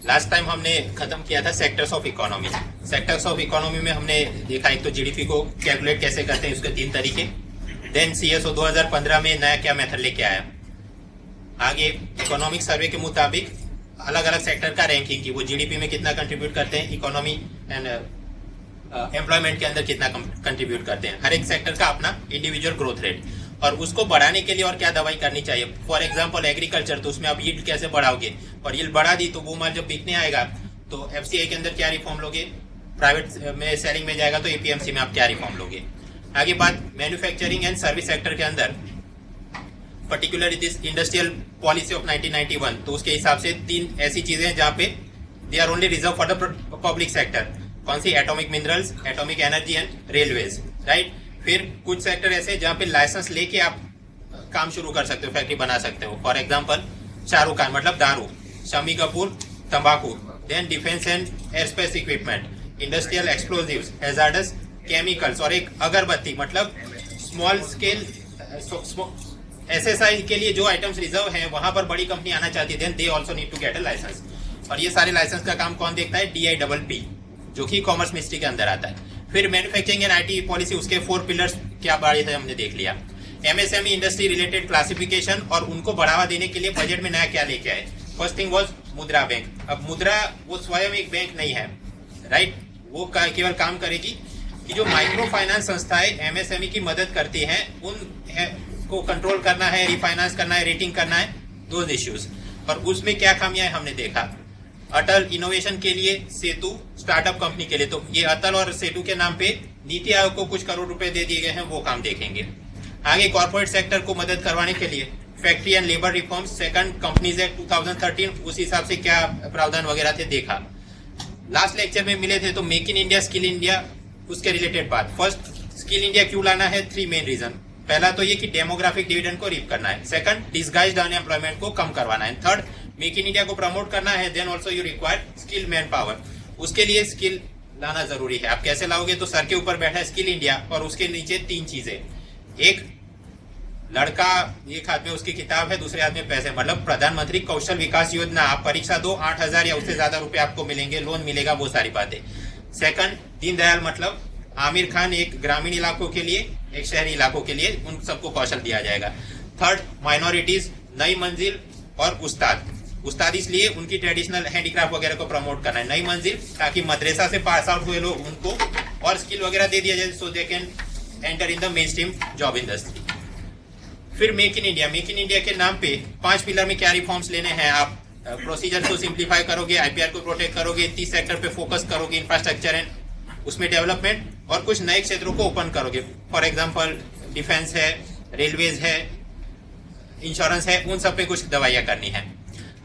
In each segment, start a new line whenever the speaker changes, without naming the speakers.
Last time हमने खत्म किया था sectors of economy. Sectors of economy में हमने देखा एक तो जीडीपी को कैलकुलेट कैसे करते हैं, उसके 3 तरीके। देन सीएसओ 2015 में नया क्या मेथड लेके आया। आगे इकोनॉमिक सर्वे के मुताबिक अलग अलग सेक्टर का रैंकिंग की, वो जीडीपी में कितना कंट्रीब्यूट करते हैं, इकोनॉमी एंड एम्प्लॉयमेंट के अंदर कितना कंट्रीब्यूट करते हैं। हर एक सेक्टर का अपना इंडिविजुअल ग्रोथ रेट, और उसको बढ़ाने के लिए और क्या दवाई करनी चाहिए। फॉर एग्जांपल एग्रीकल्चर, तो उसमें आप यील्ड कैसे बढ़ाओगे, और यील्ड बढ़ा दी तो वो माल जब बिकने आएगा तो एफसीआई के अंदर क्या रिफॉर्म लोगे, प्राइवेट में सेलिंग में जाएगा तो एपीएमसी में आप क्या रिफॉर्म लोगे। आगे बात मैन्युफैक्चरिंग एंड सर्विस सेक्टर के अंदर, particularly this industrial policy of 1991, तो उसके हिसाब से 3 ऐसी चीजें हैं जहां पे they are only reserved for the public sector. कौन सी? Atomic minerals, atomic energy and railways, right. फिर कुछ सेक्टर ऐसे जहां पे लाइसेंस लेके आप काम शुरू कर सकते हो, फैक्ट्री बना सकते हो। फॉर एग्जांपल शाहरुखान मतलब दारू, शमी कपूर तंबाकू, then defence and aerospace equipment, industrial explosives, hazardous chemicals, और एक अगरबत्ती मतलब स्मॉल स्केल एसएसआई के लिए जो आइटम्स रिजर्व हैं वहां पर बड़ी कंपनी आना चाहती है, then they also need to get a licence. और ये सारे लाइसेंस का काम कौन देखता है? DIPP, जो कि कॉमर्स मिनिस्ट्री के अंदर आता है। फिर मैन्युफैक्चरिंग एंड आईटी पॉलिसी, उसके 4 पिलर्स क्या बारे थे हमने देख लिया। एमएसएमई इंडस्ट्री रिलेटेड क्लासिफिकेशन, और उनको बढ़ावा देने के लिए बजट में नया क्या लेके आए। फर्स्ट थिंग वाज मुद्रा बैंक। अब मुद्रा वो स्वयं एक बैंक नहीं है, राइट। वो केवल काम करेगी कि जो माइक्रो फाइनेंस संस्थाएं एमएसएमई की मदद करती हैं उन को कंट्रोल करना है, रिफाइनेंस करना है, रेटिंग करना है, दोज इश्यूज। और उसमें क्या खामियां है हमने देखा। अटल इनोवेशन के लिए, सेतु स्टार्टअप कंपनी के लिए, तो ये अटल और सेतु के नाम पे नीति आयोग को कुछ करोड़ रुपए दे दिए गए हैं, वो काम देखेंगे। आगे कॉर्पोरेट सेक्टर को मदद करवाने के लिए factory and labour reform, second companies act 2013, उस हिसाब से क्या प्रावधान वगैरह थे देखा। लास्ट लेक्चर में मिले थे तो make in India, skill India, उसके रिलेटेड बात। फर्स्ट, स्किल इंडिया क्यों लाना है? 3 मेन रीजन। पहला तो ये कि डेमोग्राफिक डिविडेंड को रीप करना है, सेकंड डिस्गाइज्ड अनएम्प्लॉयमेंट को कम करवाना है, थर्ड मेक इन इंडिया को प्रमोट करना है। Then also you require skill man power, उसके लिए स्किल लाना जरूरी है। आप कैसे लाओगे? तो सर के ऊपर बैठा है स्किल इंडिया, और उसके नीचे 3 चीजें। एक लड़का, एक हाथ में उसकी किताब है, दूसरे हाथ में पैसे, मतलब प्रधानमंत्री कौशल विकास योजना। आप परीक्षा दो, 8,000 या उससे ज्यादा रुपए आपको मिलेंगे, लोन मिलेगा, वो सारी बातें। सेकंड, दीनदयाल मतलब आमिर खान, एक ग्रामीण इलाकों के लिए, एक शहरी इलाकों के लिए, उन सबको कौशल दिया जाएगा। थर्ड, माइनॉरिटीज, नई मंजिल और उस्ताद। उस्ताद इसलिए उनकी ट्रेडिशनल हैंडीक्राफ्ट वगैरह को प्रमोट करना है। नई मंजिल ताकि मदरसा से पास आउट हुए लोग, उनको और स्किल वगैरह दे दिया जाए, so they can enter in the main stream job industry. फिर make in India, make in India के नाम पे 5 पिलर में क्या रिफॉर्म्स लेने हैं आप? प्रोसीजर को सिंप्लीफाई करोगे, आईपीआर को प्रोटेक्ट करोगे, 30 सेक्टर पे फोकस करोगे, इंफ्रास्ट्रक्चर एंड उसमें डेवलपमेंट, और कुछ नए क्षेत्रों को ओपन करोगे। फॉर एग्जांपल डिफेंस है, रेलवेज है, इंश्योरेंस है, उन सब पे कुछ दवाइयां करनी है।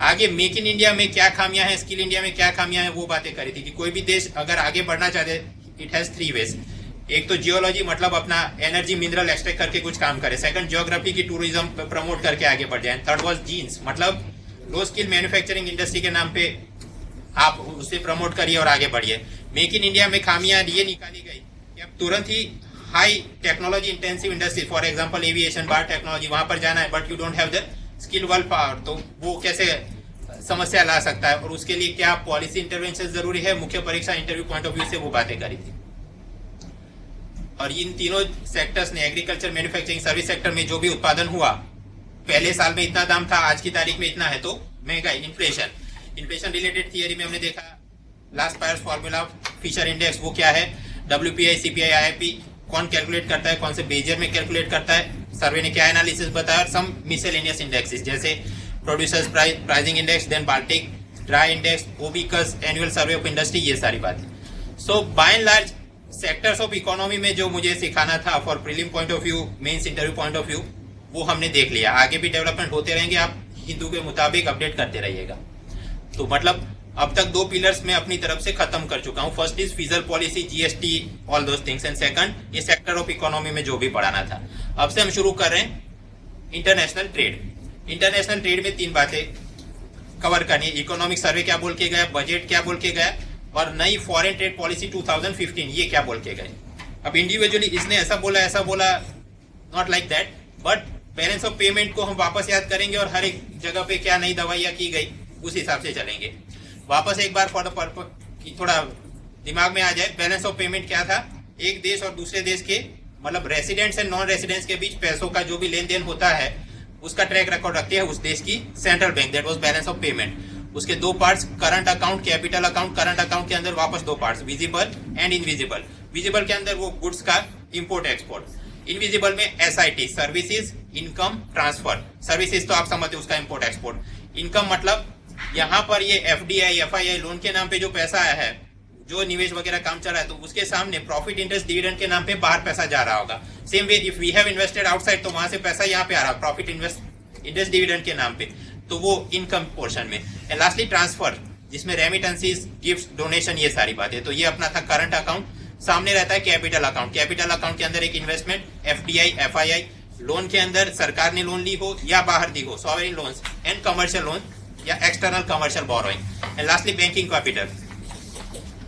आगे मेक इन इंडिया में क्या खामियां हैं, स्किल इंडिया में क्या खामियां हैं, वो बातें करी थी कि कोई भी देश अगर आगे बढ़ना चाहते, इट हैज 3 वेज। एक तो जियोलॉजी मतलब अपना एनर्जी मिनरल एक्सट्रैक्ट करके कुछ काम करे, सेकंड जियोग्राफी की टूरिज्म प्रमोट करके आगे बढ़ जाए, थर्ड वाज जीन्स मतलब लो स्किल मैन्युफैक्चरिंग इंडस्ट्री के नाम पे आप उसे प्रमोट करिए और आगे बढ़िए। मेक इन इंडिया में खामियां ये निकाली गई कि अब तुरंत ही high technology intensive industry, for example aviation, biotechnology, वहां पर जाना है, but you don't have the skill world power, तो वो कैसे समस्या ला सकता है, और उसके लिए क्या पॉलिसी इंटरवेंशन जरूरी है, मुख्य परीक्षा इंटरव्यू पॉइंट ऑफ व्यू से वो बातें करी थी। और इन तीनों सेक्टर्स ने, एग्रीकल्चर, मैन्युफैक्चरिंग, सर्विस सेक्टर में जो भी उत्पादन हुआ, पहले साल में इतना दाम था, आज की तारीख में इतना है, तो महंगाई, इन्फ्लेशन रिलेटेड थियरी में हमने देखा Laspeyres formula, Fisher index, वो क्या है, WPI, CPI, IIP कौन कैलकुलेट करता है, कौन से बेजर में कैलकुलेट करता है, सर्वे ने क्या एनालिसिस बताया, और सम मिसलेनियस इंडेक्सेस जैसे producers pricing index, then Baltic dry index, OBICUS, annual survey of industry, ये सारी बातें। So by and large sectors of economy में जो मुझे सिखाना था for prelim point of view, mains interview point of view, वो हमने देख लिया। आगे भी डेवलपमेंट होते रहेंगे, आप हिंदू के मुताबिक अपडेट करते रहिएगा। तो मतलब अब तक 2 पिलर्स में अपनी तरफ से खत्म कर चुका हूं। First is fizzle policy, GST, all those things, and second ये सेक्टर ऑफ इकोनॉमी में जो भी पढ़ाना था। अब से हम शुरू कर रहे हैं इंटरनेशनल ट्रेड। इंटरनेशनल ट्रेड में 3 बातें कवर करनी है। इकोनॉमिक सर्वे क्या बोल के गया, बजट क्या बोल के गया, और नई फॉरेन ट्रेड पॉलिसी 2015 ये क्या बोल के गए। अब इंडिविजुअली इसने ऐसा बोला, not like that, but balance of payment को हम वापस याद करेंगे और हर एक जगह पे क्या नई दवाइयां की गई उस हिसाब से चलेंगे। वापस एक बार फॉर द पर्पस थोड़ा दिमाग में आ जाए, बैलेंस ऑफ पेमेंट क्या था, एक देश और दूसरे देश के मतलब रेसिडेंट्स एंड नॉन रेसिडेंट्स के बीच पैसों का जो भी लेन देन होता है उसका ट्रैक रिकॉर्ड रखती है उस देश की central bank, that was balance of payment. उसके दो parts, current account, capital account. Current account के अंदर वापस दो parts, visible and invisible. Visible के अंदर वो गुड्स का इंपोर्ट एक्सपोर्ट, इनविजिबल में SIT, services, income, transfer. Services तो आप समझते हो उसका इंपोर्ट एक्सपोर्ट। इनकम मतलब यहाँ पर ये एफडीआई, एफआईआई लोन के नाम पे जो पैसा आया है, जो निवेश वगैरह काम चल रहा है, तो उसके सामने प्रॉफिट, इंटरेस्ट, डिविडेंड के नाम पे बाहर पैसा जा रहा होगा। Same way if we have invested outside, तो वहां से पैसा यहाँ पे आ रहा है प्रॉफिट, इंटरेस्ट, डिविडेंड के नाम पे, तो वो इनकम पोर्शन में। एंड लास्टली ट्रांसफर, जिसमें रेमिटेंसीज, गिफ्ट, डोनेशन, ये सारी बातें। तो ये अपना था करंट अकाउंट। सामने रहता है कैपिटल अकाउंट। कैपिटल अकाउंट के अंदर एक इन्वेस्टमेंट, एफडीआई, एफआईआई, लोन के अंदर सरकार ने लोन ली हो या बाहर दी हो, sovereign loans, and commercial loan या external commercial borrowing. And lastly banking capital.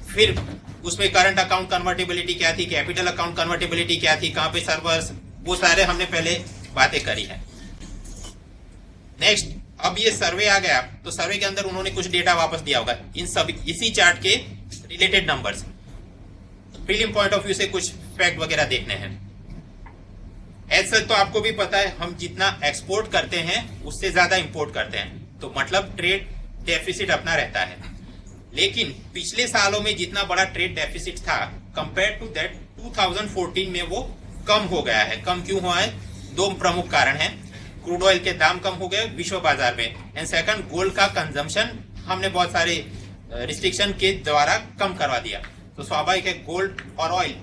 फिर उसमें करंट अकाउंट कन्वर्टेबिलिटी क्या थी, कैपिटल अकाउंट कन्वर्टेबिलिटी क्या थी, कहां पे सर्वर्स, वो सारे हमने पहले बातें करी है। नेक्स्ट, अब ये सर्वे आ गया, तो सर्वे के अंदर उन्होंने कुछ डेटा वापस दिया होगा, इन सब इसी चार्ट के related numbers. Prelim point of view से कुछ फैक्ट वगैरह देखने हैं। एज सच तो आपको भी पता है, हम जितना एक्सपोर्ट करते हैं उससे ज्यादा इंपोर्ट करते हैं, तो मतलब ट्रेड डेफिसिट अपना रहता है। लेकिन पिछले सालों में जितना बड़ा ट्रेड डेफिसिट था, कंपेयर टू दैट 2014 में वो कम हो गया है। कम क्यों हुआ है? दो प्रमुख कारण हैं। क्रूड ऑयल के दाम कम हो गए विश्व बाजार में, एंड सेकंड, गोल्ड का कंजम्पशन हमने बहुत सारे रिस्ट्रिक्शन के द्वारा कम करवा दिया। तो स्वाभाविक है, गोल्ड और ऑयल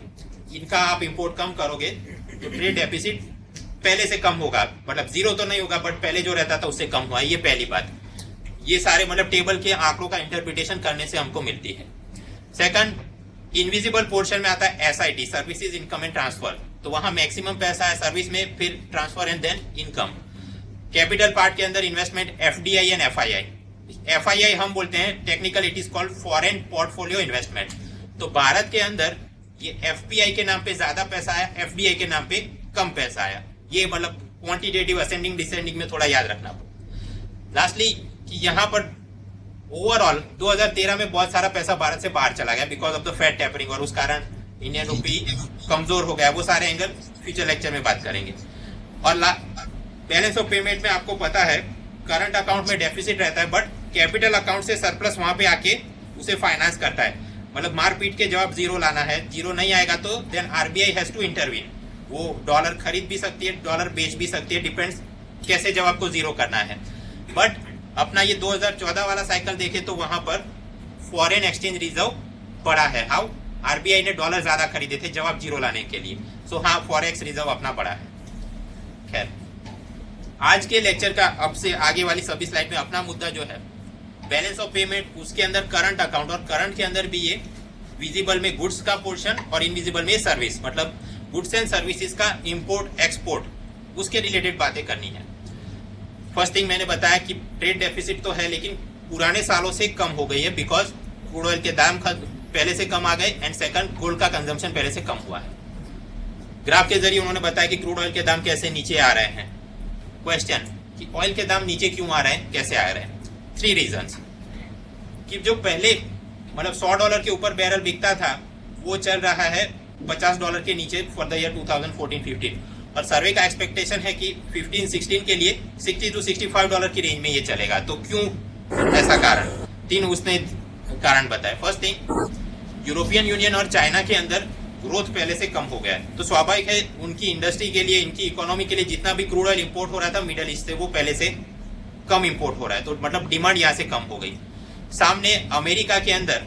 इनका आप इंपोर्ट कम करोगे तो ट्रेड डेफिसिट पहले से कम होगा, मतलब जीरो तो नहीं होगा, बट पहले जो रहता था उससे कम हुआ। ये पहली बात। ये सारे मतलब टेबल के आंकड़ों का इंटरप्रिटेशन करने से हमको मिलती है। सेकंड, इनविजिबल पोर्शन में आता है SIT, services, income and transfer. तो वहां मैक्सिमम पैसा है सर्विस में, फिर transfer and then income. Capital part के अंदर investment, FDI and FII. FII हम बोलते हैं, technical it is called foreign portfolio investment. तो भारत के अंदर ये एफपीआई के नाम पे ज्यादा पैसा आया, एफडीआई के नाम पे कम पैसा आया। ये मतलब क्वांटिटेटिव असेंडिंग डिसेंडिंग में थोड़ा याद रखना। लास्टली कि यहाँ पर ओवरऑल 2013 में बहुत सारा पैसा भारत से बाहर चला गया because of the Fed tapering, और उस कारण इंडियन रुपी कमजोर हो गया। वो सारे एंगल फ्यूचर लेक्चर में बात करेंगे। और बैलेंस ऑफ पेमेंट में आपको पता है, करंट अकाउंट में डेफिसिट रहता है, बट कैपिटल अकाउंट से सरप्लस वहां पे आके उसे फाइनेंस करता है। मतलब मार पीट के जवाब जीरो लाना है, जीरो नहीं आएगा तो then RBI has to intervene. वो डॉलर खरीद भी सकती है, डॉलर बेच भी सकती है, डिपेंड्स कैसे जवाब को जीरो करना है। बट अपना ये 2014 वाला साइकिल देखे तो वहां पर फॉरेन एक्सचेंज रिजर्व बढ़ा है। हाउ? आरबीआई ने डॉलर ज्यादा खरीदे थे जवाब जीरो लाने के लिए। सो हाँ, फॉरेक्स रिजर्व अपना बढ़ा है। खैर, आज के लेक्चर का अब से आगे वाली सभी स्लाइड में अपना मुद्दा जो है बैलेंस ऑफ पेमेंट, उसके अंदर करंट अकाउंट, और करंट के अंदर भी ये विजिबल में गुड्स का पोर्शन और इनविजिबल में सर्विस, मतलब गुड्स एंड सर्विसेज का इंपोर्ट एक्सपोर्ट, उसके रिलेटेड बातें करनी है। फर्स्ट थिंग मैंने बताया कि ट्रेड डेफिसिट तो है लेकिन पुराने सालों से कम हो गई है बिकॉज क्रूड ऑयल के दाम पहले से कम आ गए, एंड सेकंड, गोल्ड का कंजम्पशन पहले से कम हुआ है। ग्राफ के जरिए उन्होंने बताया कि क्रूड ऑयल के दाम कैसे नीचे आ रहे हैं। क्वेश्चन कि ऑयल के दाम नीचे क्यों आ रहे हैं, कैसे आ रहे हैं? 3 रीजंस। कि जो पहले मतलब $100 के ऊपर बैरल बिकता था वो चल रहा है $50 के नीचे फॉर द ईयर 2014-15, और सर्वे का एक्सपेक्टेशन है कि 15-16 के लिए $60 to $65 की रेंज में ये चलेगा। तो क्यों ऐसा कारण? 3 उसने कारण बताए। फर्स्ट थिंग, यूरोपियन यूनियन और चाइना के अंदर ग्रोथ पहले से कम हो गया है, तो स्वाभाविक है उनकी इंडस्ट्री के लिए, इनकी इकोनॉमी के लिए जितना भी क्रूड ऑयल इंपोर्ट हो रहा था मिडल ईस्ट से, वो पहले से कम इंपोर्ट हो रहा है। तो मतलब डिमांड यहाँ से कम हो गई। सामने अमेरिका के अंदर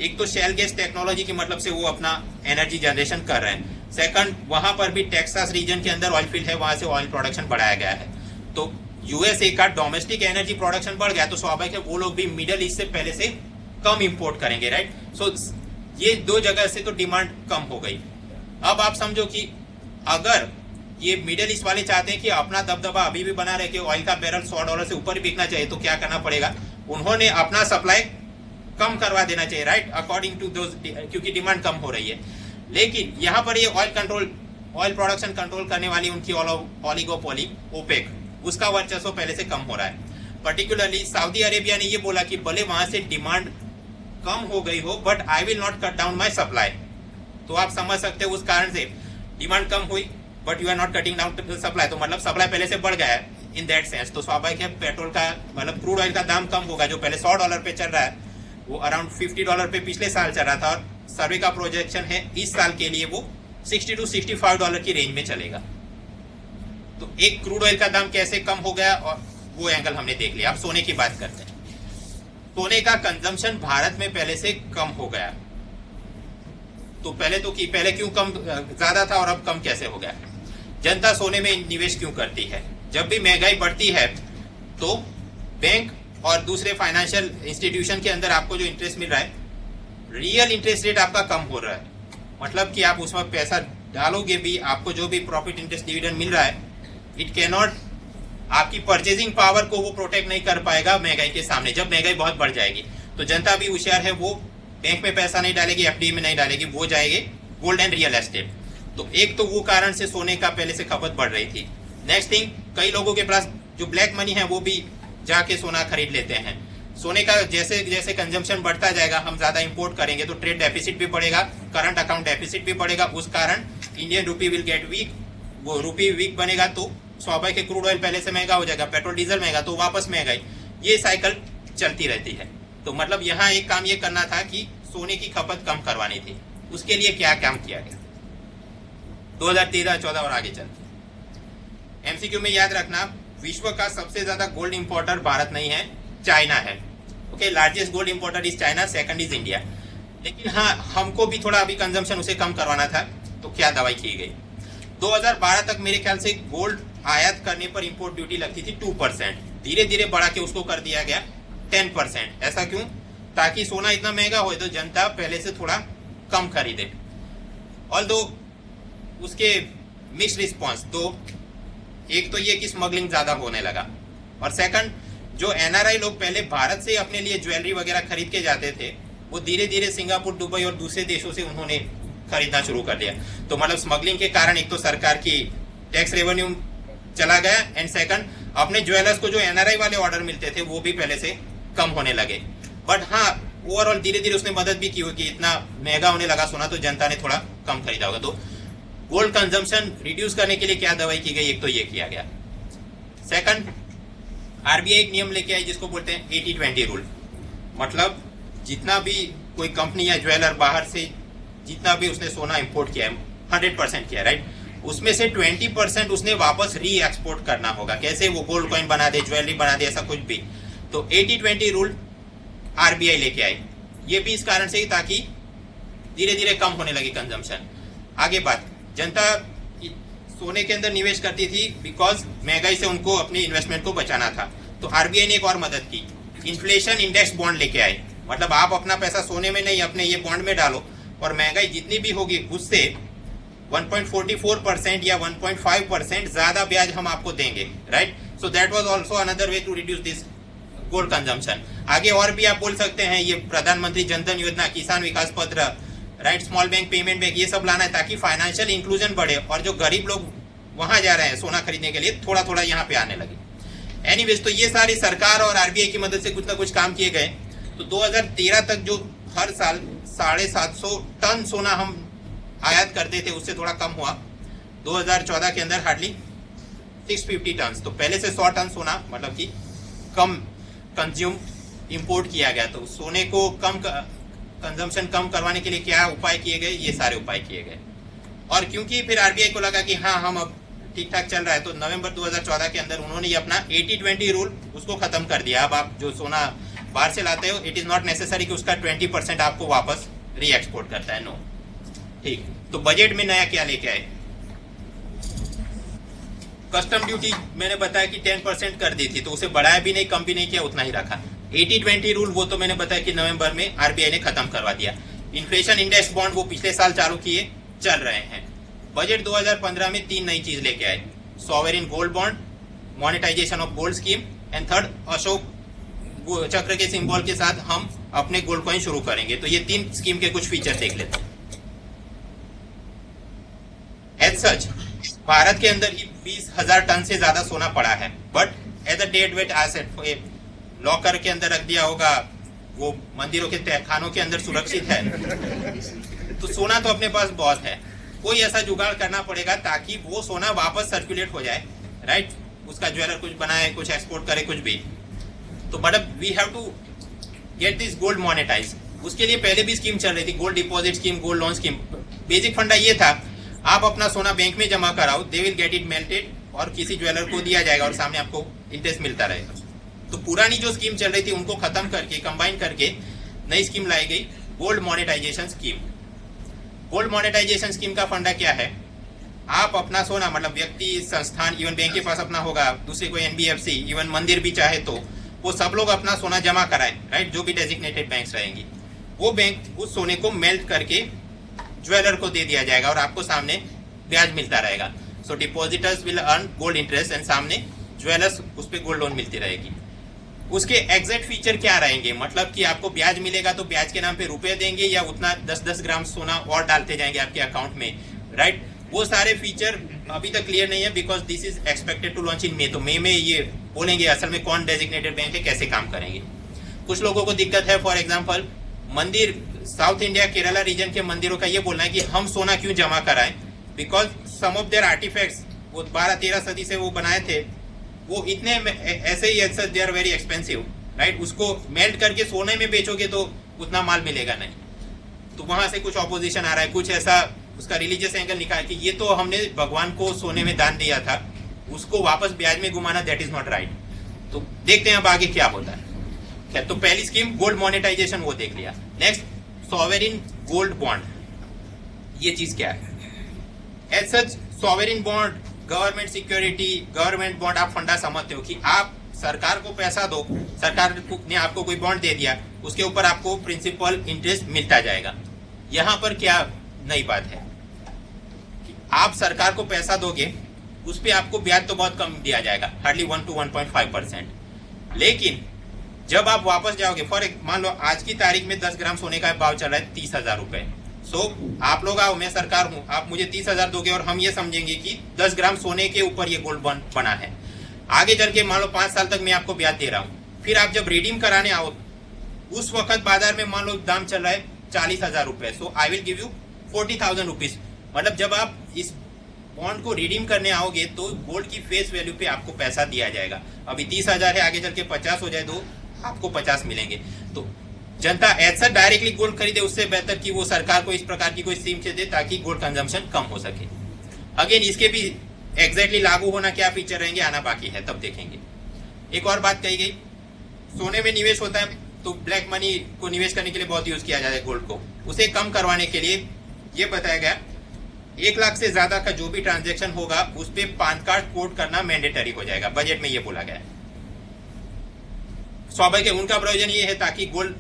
एक तो शेल गैस टेक्नोलॉजी की मतलब से वो अपना एनर्जी जनरेशन कर रहे हैं। सेकंड, वहां पर भी टेक्सास रीजन के अंदर ऑयल फील्ड है, वहां से ऑयल प्रोडक्शन बढ़ाया गया है। तो यूएसए का डोमेस्टिक एनर्जी प्रोडक्शन बढ़ गया, तो स्वाभाविक है वो लोग भी मिडल ईस्ट से पहले से कम इंपोर्ट करेंगे, राइट? सो ये दो जगह से तो डिमांड कम हो गई। अब आप समझो कि अगर ये मिडिल ईस्ट वाले चाहते हैं कि अपना दबदबा अभी भी बना रहे कि ऑयल का बैरल $100 से ऊपर बिकना चाहिए, तो क्या करना पड़ेगा? उन्होंने अपना सप्लाई कम करवा देना चाहिए, राइट, अकॉर्डिंग टू दोज, क्योंकि डिमांड कम हो रही है। लेकिन यहाँ पर ये ऑयल प्रोडक्शन कंट्रोल करने वाली उनकी ओलिगोपोली ओपेक, उसका वर्चस्व पहले से कम हो रहा है। पर्टिकुलरली सऊदी अरेबिया ने ये बोला कि भले वहां से डिमांड कम हो गई हो but I will not cut down my supply. तो आप समझ सकते हो उस कारण से डिमांड कम हुई but you are not cutting down supply, तो मतलब सप्लाई पहले से बढ़ गया है इन दैट सेंस। तो स्वाभाविक है पेट्रोल का मतलब क्रूड ऑयल का दाम कम होगा, जो पहले $100 पे चल रहा है वो अराउंड $50 पे पिछले साल चल रहा था, और सर्वे का प्रोजेक्शन है इस साल के लिए वो $60 to $65 की रेंज में चलेगा। तो एक क्रूड ऑयल का दाम कैसे कम हो गया और वो एंगल हमने देख लिया। अब सोने की बात करते हैं। सोने का कंजम्पशन भारत में पहले से कम हो गया, तो पहले क्यों कम ज्यादा था और अब कम कैसे हो गया? जनता सोने में निवेश क्यों करती है? जब भी महंगाई बढ़ती है तो बैंक और दूसरे फाइनेंशियल इंस्टीट्यूशन के अंदर आपको जो इंटरेस्ट मिल रहा है, रियल इंटरेस्ट रेट आपका कम हो रहा है, मतलब कि आप उसमें पैसा डालोगे भी आपको जो भी प्रॉफिट इंटरेस्ट डिविडेंड मिल रहा है, इट कैन नॉट आपकी परचेजिंग पावर को वो प्रोटेक्ट नहीं कर पाएगा महंगाई के सामने। जब महंगाई बहुत बढ़ जाएगी तो जनता भी होशियार है, वो बैंक में पैसा नहीं डालेगी, एफडी में नहीं डालेगी, वो जाएगी गोल्ड एंड रियल एस्टेट। तो एक तो वो कारण से सोने का पहले से खपत बढ़ रही थी। नेक्स्ट थिंग, कई लोगों के पास जो ब्लैक मनी है वो भी जाके सोना खरीद लेते हैं। सोने का जैसे जैसे कंजम्पशन बढ़ता जाएगा, हम ज्यादा इंपोर्ट करेंगे तो ट्रेड डेफिसिट भी बढ़ेगा, करंट अकाउंट डेफिसिट भी बढ़ेगा, उस कारण Indian rupee will gate week. वो रूपी वीक बनेगा तो स्वाभाविक है क्रूड ऑयल पहले से महंगा हो जाएगा, पेट्रोल डीजल महंगा तो वापस महंगाई, ये साइकिल चलती रहती है। तो मतलब यहाँ एक काम ये करना था कि सोने की खपत कम करवानी थी। उसके लिए क्या काम किया गया 2013-14 और आगे चलते। एमसीक्यू में याद रखना, विश्व का सबसे ज्यादा गोल्ड इंपोर्टर भारत नहीं है, चाइना है। Okay, largest gold importer is China, second is India. लेकिन हाँ, हमको भी थोड़ा अभी कंजम्पशन उसे कम करवाना था, तो क्या दवाई की गई? 2012 तक मेरे ख्याल से गोल्ड आयात करने पर इंपोर्ट ड्यूटी लगती थी 2%, धीरे धीरे बढ़ा के उसको कर दिया गया 10%। ऐसा क्यों? ताकि सोना इतना महंगा हो तो जनता पहले से थोड़ा कम खरीदे। ऑल्दो उसके मिक्स रिस्पॉन्स, तो एक तो ये कि स्मगलिंग ज्यादा होने लगा, और सेकंड जो एनआरआई लोग पहले भारत से अपने लिए ज्वेलरी वगैरह खरीद के जाते थे, वो धीरे धीरे सिंगापुर, दुबई और दूसरे देशों से उन्होंने खरीदना शुरू कर दिया। तो मतलब स्मगलिंग के कारण एक तो सरकार की टैक्स रेवेन्यू चला गया, एंड सेकंड अपने ज्वेलर्स को जो एनआरआई वाले ऑर्डर मिलते थे वो भी पहले से कम होने लगे। बट हाँ, ओवरऑल धीरे धीरे उसने मदद भी की होगी, इतना महंगा होने लगा सोना तो जनता ने थोड़ा कम खरीदा होगा। तो गोल्ड कंजम्पशन रिड्यूस करने के लिए क्या दवाई की गई? एक तो ये किया गया। सेकंड, आरबीआई एक नियम लेके आई जिसको बोलते हैं 80-20 रूल। मतलब जितना भी कोई कंपनी या ज्वेलर बाहर से जितना भी उसने सोना इंपोर्ट किया है, 100% किया, राइट, उसमें से 20% उसने वापस री एक्सपोर्ट करना होगा। कैसे? वो गोल्ड कॉइन बना दे, ज्वेलरी बना दे, ऐसा कुछ भी। तो 80-20 रूल आरबीआई लेके आई, ये भी इस कारण से ही ताकि धीरे धीरे कम होने लगी कंजम्पशन। आगे बात, जनता सोने के अंदर निवेश करती थी बिकॉज महंगाई से उनको अपनी इन्वेस्टमेंट को बचाना था। तो आरबीआई ने एक और मदद की, इन्फ्लेशन इंडेक्स बॉन्ड लेके आए। मतलब आप अपना पैसा सोने में नहीं, अपने ये बॉन्ड में डालो, और महंगाई जितनी भी होगी उससे 1.44% या 1.5% ज्यादा ब्याज हम आपको देंगे, right. So that was also another way to reduce this gold consumption. आगे और भी आप बोल सकते हैं, ये प्रधानमंत्री जनधन योजना, किसान विकास पत्र, right, small bank, payment bank, ये सब लाना है ताकि फाइनेंशियल इंक्लूजन बढ़े और जो गरीब लोग वहां जा रहे हैं सोना खरीदने के लिए, थोड़ा थोड़ा यहाँ पे आने लगे। एनीवेज, तो ये सारी सरकार और आरबीआई की मदद से कुछ ना कुछ काम किए गए। तो 2013 तक जो हर साल 750 टन सोना हम आयात करते थे उससे थोड़ा कम हुआ। 2014 के अंदर हार्डली 650 टन, तो पहले से 100 टन सोना मतलब कि कम कंज्यूम इंपोर्ट किया गया। तो सोने को कम कंजम्पशन कम करवाने के लिए क्या उपाय किए गए? ये सारे उपाय किए गए। और क्योंकि फिर आरबीआई को लगा कि हाँ, हम अब ठीक ठाक चल रहा है, तो नवंबर 2014 के अंदर उन्होंने ये अपना 80-20 रूल उसको खत्म कर दिया। अब आप जो सोना बाहर से लाते हो, इट इज नॉट नेसेसरी कि उसका 20% आपको वापस री एक्सपोर्ट करता है, नो। ठीक, तो बजट में नया क्या लेके आए? कस्टम ड्यूटी मैंने बताया कि 10% कर दी थी, तो उसे बढ़ाया भी नहीं, कम भी नहीं किया, उतना ही रखा। 80-20 रूल वो तो मैंने बताया कि नवंबर में आरबीआई ने खत्म करवा दिया। इन्फ्लेशन इंडेक्स बॉन्ड वो पिछले साल चालू किए, चल रहे हैं। बजट 2015 में 3 नई चीज लेके आए, sovereign gold bond, monetisation of gold scheme, and third, Ashok Chakra के सिंबल के साथ हम अपने गोल्ड कॉइन शुरू करेंगे। तो ये 3 स्कीम के कुछ फीचर देख लेते हैं। एज सच भारत के अंदर ही 20,000 टन से ज्यादा सोना पड़ा है, but as a dead weight asset locker के अंदर रख दिया होगा, वो मंदिरों के तहखानों के अंदर सुरक्षित है। तो सोना तो अपने पास बहुत है, कोई ऐसा जुगाड़ करना पड़ेगा ताकि वो सोना वापस सर्कुलेट हो जाए, राइट? उसका ज्वेलर कुछ बनाए, कुछ एक्सपोर्ट करे, कुछ भी। तो मतलब we have to get this gold monetise. उसके लिए पहले भी स्कीम चल रही थी, gold deposit scheme, gold loan scheme. Basic फंडा ये था, आप अपना सोना बैंक में जमा कराओ, they will get it melted और किसी ज्वेलर को दिया जाएगा और सामने आपको इंटरेस्ट मिलता रहेगा। तो पुरानी जो स्कीम चल रही थी उनको खत्म करके, कंबाइन करके नई स्कीम लाई गई, gold monetisation scheme. Gold monetisation scheme का फंडा क्या है? आप अपना सोना, मतलब व्यक्ति, संस्थान, इवन बैंक के पास अपना होगा, दूसरे कोई एनबीएफसी, इवन मंदिर भी चाहे तो वो सब लोग अपना सोना जमा कराए, राइट? जो भी डेजिग्नेटेड बैंक्स रहेंगी, वो बैंक उस सोने को मेल्ट करके ज्वेलर को दे दिया जाएगा और आपको सामने ब्याज मिलता रहेगा। So depositors will earn gold interest and सामने ज्वेलर्स उस पर गोल्ड लोन मिलती रहेगी। उसके एग्जैक्ट फीचर क्या रहेंगे? मतलब कि आपको ब्याज मिलेगा तो ब्याज के नाम पे रुपए देंगे या उतना 10-10 ग्राम सोना और डालते जाएंगे आपके अकाउंट में, राइट? वो सारे फीचर अभी तक क्लियर नहीं है, because this is expected to launch in May. तो मई में ये बोलेंगे असल में कौन डेजिग्नेटेड बैंक है, कैसे काम करेंगे। कुछ लोगों को दिक्कत है, फॉर एग्जाम्पल मंदिर, साउथ इंडिया केरला रीजन के मंदिरों का ये बोलना है कि हम सोना क्यों जमा कराएं, because some of their artefacts वो 12-13 सदी से वो बनाए थे, वो इतने ऐसे ही they are very expensive, right? उसको मेल्ट करके सोने में बेचोगे तो उतना माल मिलेगा नहीं। तो वहां से कुछ ऑपोजिशन आ रहा है, कुछ ऐसा उसका रिलीजियस एंगल निकाल कि ये तो हमने भगवान को सोने में दान दिया था, उसको वापस ब्याज में घुमाना, दैट इज नॉट राइट। तो देखते हैं अब आगे क्या होता है। खैर, तो पहली स्कीम गोल्ड मोनेटाइजेशन वो देख लिया। Next, sovereign gold bond. ये चीज क्या है? As such sovereign bond, government security, government bond, आप फंडा समझते हो कि आप सरकार को पैसा दो, सरकार ने आपको कोई बॉन्ड दे दिया, उसके ऊपर आपको प्रिंसिपल इंटरेस्ट मिलता जाएगा। यहां पर क्या नई बात है? आप सरकार को पैसा दोगे, उस पर आपको ब्याज तो बहुत कम दिया जाएगा, हार्डली 1 to 1.5%। लेकिन जब आप वापस जाओगे, मान लो आज की तारीख में 10 ग्राम सोने का भाव चल रहा है 30,000 रुपए। सो आप लोग आओ, मैं सरकार हूं, आप मुझे 30,000 दोगे और हम ये समझेंगे कि 10 ग्राम सोने के ऊपर ये गोल्ड बॉन्ड बना है। आगे चल के मान लो 5 साल तक मैं आपको ब्याज दे रहा हूं, फिर आप जब रिडीम कराने आओ, उस वक्त बाजार में मान लो दाम चल रहा है 40,000 रुपए, so I will give you 40,000 rupees. मतलब जब आप इस बॉन्ड को रिडीम करने आओगे तो गोल्ड की फेस वैल्यू पे आपको पैसा दिया जाएगा। अभी 30,000 है, आगे चल के 50 हो जाए तो आपको 50 मिलेंगे। तो जनता ऐसा डायरेक्टली गोल्ड खरीदे, उससे बेहतर कि वो सरकार को इस प्रकार की कोई स्कीम से दे ताकि गोल्ड कंजम्पशन कम हो सके। अगेन इसके भी एग्जैक्टली लागू होना क्या फीचर रहेंगे, आना बाकी है, तब देखेंगे। एक और बात कही गई, सोने में निवेश होता है तो ब्लैक मनी को निवेश करने के लिए बहुत यूज किया जाता है गोल्ड को, उसे कम करवाने के लिए ये बताया गया 1 लाख से ज्यादा का जो भी ट्रांजेक्शन होगा उस पर पैन कार्ड कोड करना मैंडेटरी हो जाएगा। बजट में ये बोला गया है। स्वाभाविक है, उनका प्रयोजन ये है ताकि गोल्ड,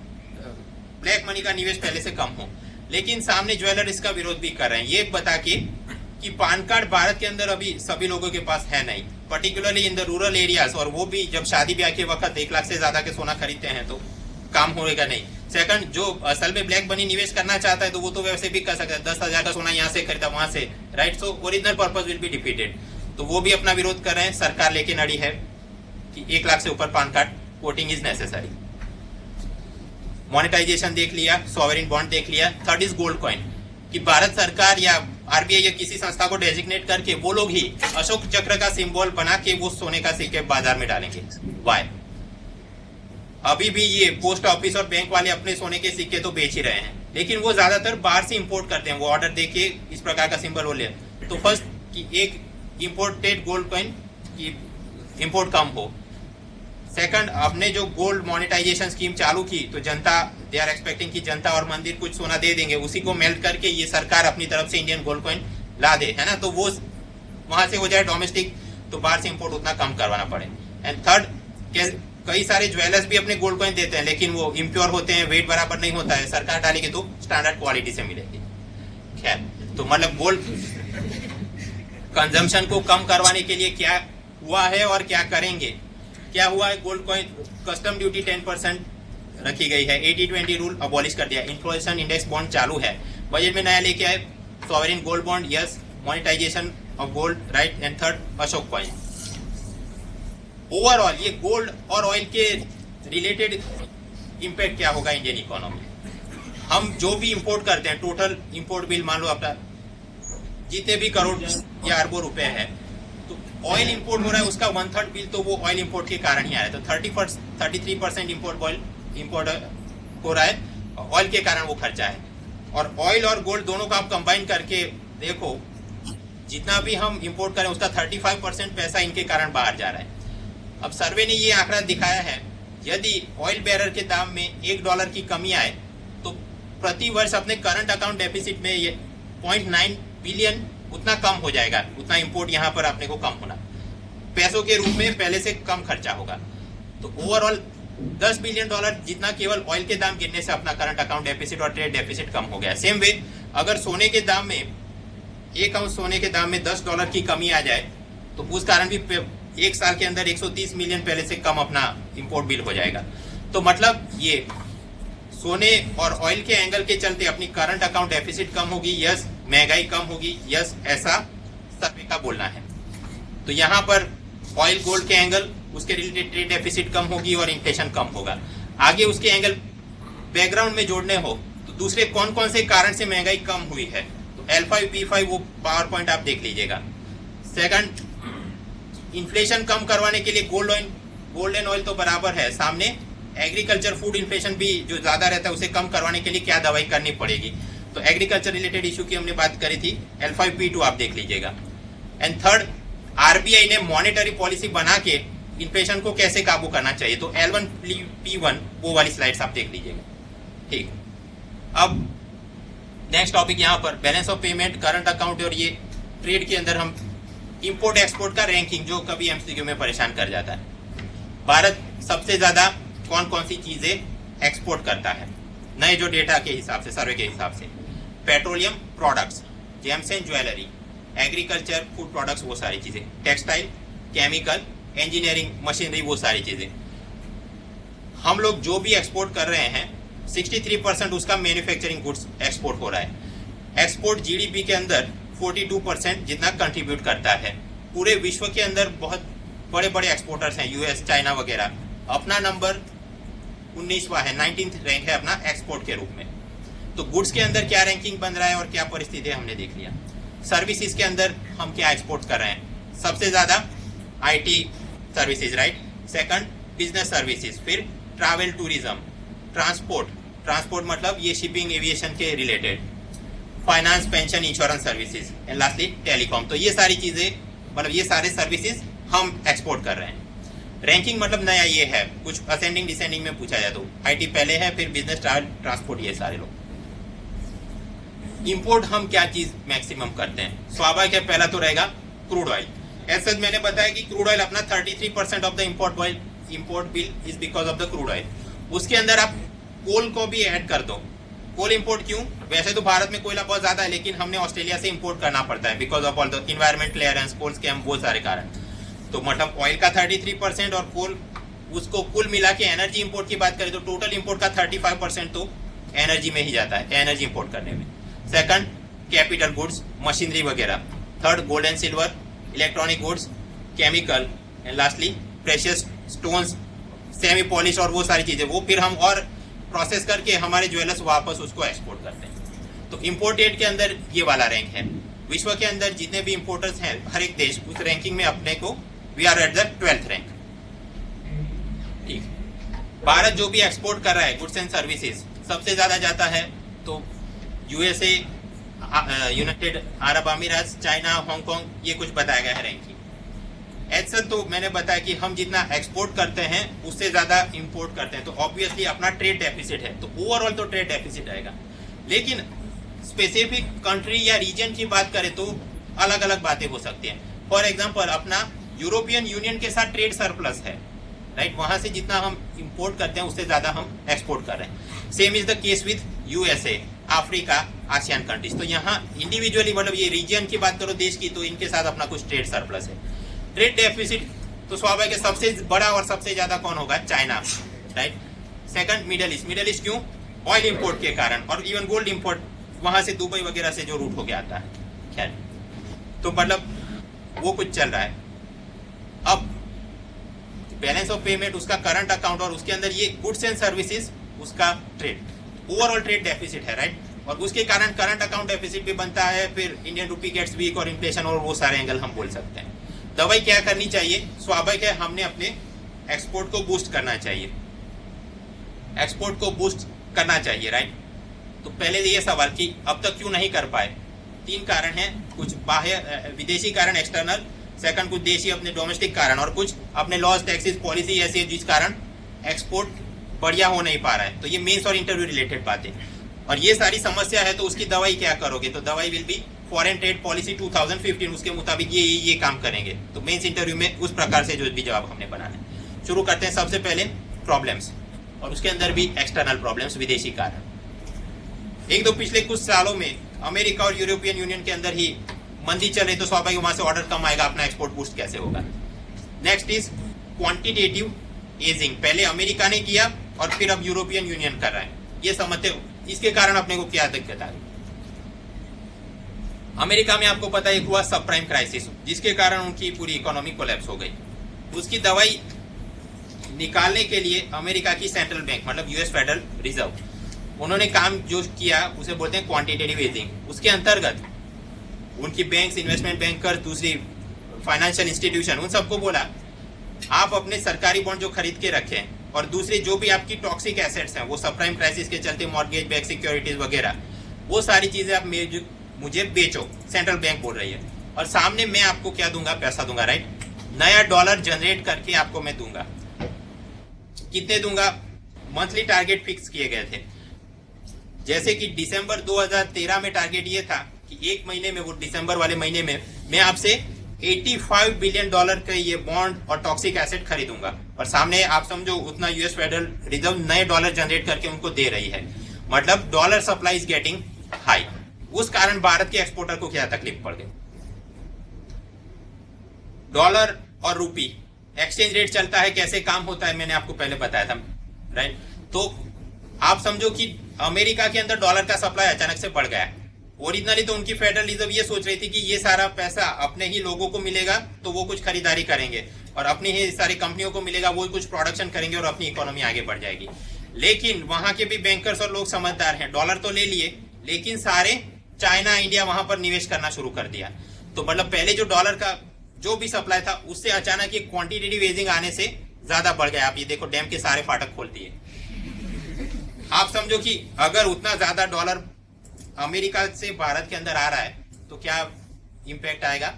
ब्लैक मनी का निवेश पहले से कम हो। लेकिन सामने ज्वेलर इसका विरोध भी कर रहे हैं, ये बता के कि पैन कार्ड भारत के अंदर अभी सभी लोगों के पास है नहीं, particularly in the rural areas, और वो भी जब शादी ब्याह के वक्त 1 लाख से ज्यादा के सोना खरीदते हैं तो काम होगा नहीं। सेकंड, जो असल में ब्लैक मनी निवेश करना चाहता है तो वो तो वैसे भी कर सकता है, 10,000 का सोना यहाँ से खरीदा वहां से, right? So original purpose will be defeated. तो वो भी अपना विरोध कर रहे हैं, सरकार लेके नड़ी है कि 1 लाख से ऊपर PAN card quoting is necessary. Monetisation देख लिया, सॉवरेन बॉन्ड देख लिया। थर्ड इज गोल्ड कॉइन, कि भारत सरकार या आरबीआई या किसी संस्था को डेजिग्नेट करके वो लोग ही अशोक चक्र का सिंबल बना के वो सोने का सिक्के बाजार में डालेंगे। वाई? अभी भी ये पोस्ट ऑफिस और बैंक वाले अपने सोने के सिक्के तो बेच ही रहे हैं, लेकिन वो ज्यादातर बाहर से इंपोर्ट करते हैं, वो ऑर्डर देके इस प्रकार का सिंबल वो ले। तो फर्स्ट कि एक इंपोर्टेड गोल्ड कॉइन की इंपोर्ट कम हो। सेकंड, आपने जो गोल्ड मोनेटाइजेशन स्कीम चालू की तो जनता, दे आर एक्सपेक्टिंग कि जनता और मंदिर कुछ सोना दे देंगे, उसी को मेल्ट करके ये सरकार अपनी तरफ से इंडियन गोल्ड कॉइन ला दे, है ना? तो वो वहां से हो जाए डोमेस्टिक, तो बाहर से इंपोर्ट उतना कम करवाना पड़े। एंड थर्ड, कई सारे ज्वेलर्स भी अपने गोल्ड कॉइन देते हैं लेकिन वो इम्प्योर होते हैं, वेट बराबर नहीं होता है, सरकार डालेगी तो स्टैंडर्ड क्वालिटी से मिलेगी। खैर, तो मतलब गोल्ड कंजम्पशन को कम करवाने के लिए क्या हुआ है और क्या करेंगे? क्या हुआ है? गोल्ड कॉइन कस्टम ड्यूटी 10% रखी गई है, 80-20 रूल अबॉलिश कर दिया, इन्फ्लेशन इंडेक्स बॉन्ड चालू है, बजट में नया लेके आए, sovereign gold bond, yes, monetisation of gold, right, and third Ashok coin. Overall ये गोल्ड और ऑयल के रिलेटेड इम्पैक्ट क्या होगा इंडियन इकोनॉमी। हम जो भी इंपोर्ट करते हैं, टोटल इंपोर्ट बिल मान लो आपका जितने भी करोड़ या अरबों रुपए है, तो ऑयल इंपोर्ट हो रहा है, उसका 1/3 बिल तो वो ऑयल इंपोर्ट के कारण ही आ रहा है। तो 33% इंपोर्ट ऑयल इंपोर्ट हो रहा है, ऑयल के कारण वो खर्चा है। और ऑयल और गोल्ड दोनों का आप कंबाइन करके देखो, जितना भी हम इंपोर्ट करें उसका 35% पैसा इनके कारण बाहर जा रहा है। अब सर्वे ने ये आंकड़ा दिखाया है, यदि ऑयल बैरल के दाम में $1 की कमी आए तो प्रति वर्ष अपने करंट अकाउंट डेफिसिट में ये 0.9 बिलियन उतना कम हो जाएगा। उतना इंपोर्ट यहाँ पर अपने को कम होना, पैसों के रूप में पहले से कम खर्चा होगा। तो ओवरऑल $10 बिलियन जितना केवल ऑयल के दाम गिरने से अपना करंट अकाउंट डेफिसिट और ट्रेड डेफिसिट कम हो गया। सेम वे अगर सोने के दाम में, एक आउंस सोने के दाम में $10 की कमी आ जाए तो उस कारण भी एक साल के अंदर 130 मिलियन पहले से कम अपना इंपोर्ट बिल हो जाएगा। तो मतलब ये सोने और ऑयल के एंगल के चलते अपनी करंट अकाउंट डेफिसिट कम होगी, यस महंगाई कम होगी, यस ऐसा सर्वे का बोलना है। तो यहाँ पर ऑयल गोल्ड के एंगल, उसके रिलेटेड ट्रेड डेफिसिट कम होगी और इन्फ्लेशन कम होगा। आगे उसके एंगल बैकग्राउंड में जोड़ने हो तो दूसरे कौन कौन से कारण से महंगाई कम हुई है, तो L5 P5 वो पावर पॉइंट आप देख लीजिएगा। सेकंड, इन्फ्लेशन कम करवाने के लिए गोल्ड एंड ऑयल तो बराबर है, सामने एग्रीकल्चर फूड इन्फ्लेशन भी जो ज्यादा रहता है उसे कम करवाने के लिए क्या दवाई करनी पड़ेगी। तो एग्रीकल्चर रिलेटेड इशू की हमने बात करी थी, L5 P2 आप देख लीजिएगा। एंड थर्ड, आरबीआई ने मॉनेटरी पॉलिसी बना के इन्फ्लेशन को कैसे काबू करना चाहिए, तो L1 P1 वो वाली स्लाइड्स आप देख लीजिएगा। ठीक, अब नेक्स्ट टॉपिक यहाँ पर balance of payment, current account और ये ट्रेड के अंदर हम इंपोर्ट एक्सपोर्ट का रैंकिंग जो कभी एमसीक्यू में परेशान कर जाता है। भारत सबसे ज्यादा कौन कौन सी चीजें एक्सपोर्ट करता है नए जो डेटा के हिसाब से, सर्वे के हिसाब से, petroleum products, James and jewellery, agriculture, food products, वो सारी चीजें, टेक्सटाइल, केमिकल, इंजीनियरिंग, मशीनरी, वो सारी चीजें। हम लोग जो भी एक्सपोर्ट कर रहे हैं 63% उसका मैन्युफैक्चरिंग गुड्स एक्सपोर्ट हो रहा है। एक्सपोर्ट जीडीपी के अंदर 42% जितना कंट्रीब्यूट करता है। पूरे विश्व के अंदर बहुत बड़े बड़े एक्सपोर्टर्स हैं, यूएस, चाइना वगैरह। अपना नंबर 19वां है, 19th रैंक है अपना एक्सपोर्ट के रूप में। तो गुड्स के अंदर क्या रैंकिंग बन रहा है और क्या परिस्थिति है हमने देख लिया। सर्विसेज के अंदर हम क्या एक्सपोर्ट कर रहे हैं, सबसे ज्यादा IT services, right. Second business services, फिर ट्रैवल टूरिज्म, ट्रांसपोर्ट मतलब ये शिपिंग एविएशन के related, finance, pension, insurance services, and lastly telecom. तो ये सारी चीजें, मतलब ये सारे सर्विसेज हम एक्सपोर्ट कर रहे हैं। रैंकिंग मतलब नया ये है, कुछ असेंडिंग डिसेंडिंग में पूछा जाए तो आईटी पहले है, फिर बिजनेस, ट्रैवल, ट्रांसपोर्ट, ये सारे लोग। इंपोर्ट हम क्या चीज मैक्सिमम करते हैं, स्वाभाविक है पहला तो रहेगा क्रूड ऑयल। ऐसा मैंने बताया कि क्रूड ऑयल अपना 33% of the import bill is because of the crude oil. उसके अंदर आप कोल को भी ऐड कर दो। कोल इंपोर्ट क्यों, वैसे तो भारत में कोयला बहुत ज्यादा है, लेकिन हमने ऑस्ट्रेलिया से इंपोर्ट करना पड़ता है because of all the environment clearance, coal scam, बहुत सारे कारण। तो मतलब ऑयल का 33% और कोल, उसको कुल मिला के एनर्जी इंपोर्ट की बात करें तो टोटल इंपोर्ट का 35% तो एनर्जी में ही जाता है, एनर्जी इंपोर्ट करने में। सेकंड कैपिटल गुड्स, मशीनरी वगैरह। Third gold and silver, electronic goods, chemical, and lastly precious stones, semi polish और वो सारी चीजें, वो फिर हम और प्रोसेस करके हमारे ज्वेलर्स वापस उसको एक्सपोर्ट करते हैं। तो इंपोर्टेड के अंदर ये वाला रैंक है। विश्व के अंदर जितने भी इंपोर्टर्स हैं हर एक देश, उस रैंकिंग में अपने को we are at the 12th rank. ठीक, भारत जो भी एक्सपोर्ट कर रहा है गुड्स एंड सर्विसेज, सबसे ज्यादा जाता है तो यूएसए, यूनाइटेड अरब अमीरात, चाइना, हांगकांग, ये कुछ बताया गया है रैंकिंग। ऐसा तो मैंने बताया कि हम जितना एक्सपोर्ट करते हैं उससे ज्यादा इंपोर्ट करते हैं, तो ऑब्वियसली अपना ट्रेड डेफिसिट है, तो ओवरऑल तो ट्रेड डेफिसिट आएगा। लेकिन स्पेसिफिक कंट्री या रीजन की बात करें तो अलग अलग बातें हो सकती हैं। फॉर एग्जांपल अपना यूरोपियन यूनियन के साथ ट्रेड सरप्लस है, राइट, वहां से जितना हम इंपोर्ट करते हैं उससे ज्यादा हम एक्सपोर्ट कर रहे हैं। Same is the case with USA, Africa, ASEAN countries. तो यहाँ इंडिविजुअली मतलब ये रीजन की बात करो देश की, तो इनके साथ अपना कुछ ट्रेड सरप्लस है। ट्रेड डेफिसिट तो स्वाभाविक है सबसे बड़ा और सबसे ज्यादा कौन होगा, China, right. Second middle east, middle east क्यों, ऑयल इंपोर्ट के कारण, और इवन गोल्ड इंपोर्ट वहां से दुबई वगैरह से जो रूट हो गया आता है। खैर, तो मतलब वो कुछ चल रहा है। अब बैलेंस ऑफ पेमेंट, उसका करंट अकाउंट, और उसके अंदर ये गुड्स एंड सर्विसेज, उसका ट्रेड, ओवरऑल ट्रेड डेफिसिट है, राइट। और उसके कारण करंट अकाउंट डेफिसिट भी बनता है, फिर इंडियन रूपी गेट्स वीक और इन्फ्लेशन, और वो सारे एंगल हम बोल सकते हैं। दवाई क्या करनी चाहिए? स्वाभाविक है, हमने अपने एक्सपोर्ट को बूस्ट करना चाहिए, एक्सपोर्ट को बूस्ट करना चाहिए, राइट। तो पहले ये सवाल कि अब तक क्यों नहीं कर पाए? 3 कारण हैं, कुछ बाह्य विदेशी कारण एक्सटर्नल, सेकंड कुछ देशी अपने डोमेस्टिक कारण, और कुछ अपने लॉज, टैक्सेस, पॉलिसी ऐसी है जिस कारण एक्सपोर्ट बढ़िया हो नहीं पा रहा है। तो ये मेंस और इंटरव्यू रिलेटेड बातें, और ये सारी समस्या है। तो उसकी दवाई क्या करोगे? तो दवाई will be foreign trade policy 2015, उसके मुताबिक ये काम करेंगे। तो मेंस इंटरव्यू में उस प्रकार से जो भी जवाब हमने बनाना है। शुरू करते हैं सबसे पहले प्रॉब्लम्स, और उसके अंदर भी एक्सटर्नल प्रॉब्लम्स, विदेशी कारण। एक दो पिछले कुछ सालों में अमेरिका और यूरोपियन यूनियन के अंदर ही मंदी चल रही, तो स्वाभाविक वहां से ऑर्डर कम आएगा, अपना एक्सपोर्ट बूस्ट कैसे होगा? नेक्स्ट इज क्वांटिटेटिव एजिंग, पहले अमेरिका ने किया और फिर अब यूरोपियन यूनियन कर रहा है, ये समझते हो। इसके कारण अपने को क्या दिक्कत आ रही? अमेरिका में आपको पता है हुआ सब प्राइम क्राइसिस, जिसके कारण उनकी पूरी इकोनॉमी कोलैप्स हो गई। उसकी दवाई निकालने के लिए अमेरिका की सेंट्रल बैंक, मतलब यूएस फेडरल रिजर्व, उन्होंने काम जो किया उसे बोलते हैं क्वांटिटेटिव एजिंग। उसके अंतर्गत उनकी बैंक्स, इन्वेस्टमेंट बैंकर, दूसरी फाइनेंशियल इंस्टीट्यूशन, उन सबको बोला आप अपने सरकारी बॉन्ड जो खरीद के रखें, और दूसरे जो भी आपकी टॉक्सिक एसेट्स हैं, वो सब प्राइम क्राइसिस के चलते मॉर्गेज बैक सिक्योरिटीज वगैरह, वो सारी चीजें आप मुझे बेचो, सेंट्रल बैंक बोल रही है। और सामने मैं आपको क्या दूंगा? पैसा दूंगा, राइट। नया डॉलर जनरेट करके आपको मैं दूंगा। कितने दूंगा? मंथली टारगेट फिक्स किए गए थे। जैसे कि दिसंबर 2013 में टारगेट ये था कि एक महीने में, वो दिसंबर वाले महीने में, मैं आपसे $85 बिलियन का ये बॉन्ड और टॉक्सिक एसेट खरीदूंगा, और सामने आप समझो उतना यूएस फेडरल रिजर्व नए डॉलर जनरेट करके उनको दे रही है। मतलब dollar supply is getting high. उस कारण भारत के एक्सपोर्टर को क्या तकलीफ पड़ गई? डॉलर और रूपी एक्सचेंज रेट चलता है, कैसे काम होता है मैंने आपको पहले बताया था, राइट। तो आप समझो कि अमेरिका के अंदर डॉलर का सप्लाई अचानक से बढ़ गया। ओरिजिनली तो उनकी फेडरल रिजर्व ये सोच रही थी कि ये सारा पैसा अपने ही लोगों को मिलेगा, तो वो कुछ खरीदारी करेंगे, और अपनी ही सारी कंपनियों को मिलेगा, वो कुछ प्रोडक्शन करेंगे और अपनी इकोनॉमी आगे बढ़ जाएगी। लेकिन वहां के भी बैंकर्स और लोग समझदार हैं, डॉलर तो ले लिए, लेकिन सारे चाइना, इंडिया वहां पर निवेश करना शुरू कर दिया। तो मतलब पहले जो डॉलर का जो भी सप्लाई था, उससे अचानक ये क्वांटिटेटिव एजिंग आने से ज्यादा बढ़ गया। आप ये देखो, डैम के सारे फाटक खोल दिए। आप समझो कि अगर उतना ज्यादा डॉलर अमेरिका से भारत के अंदर आ रहा है, तो क्या इंपैक्ट आएगा?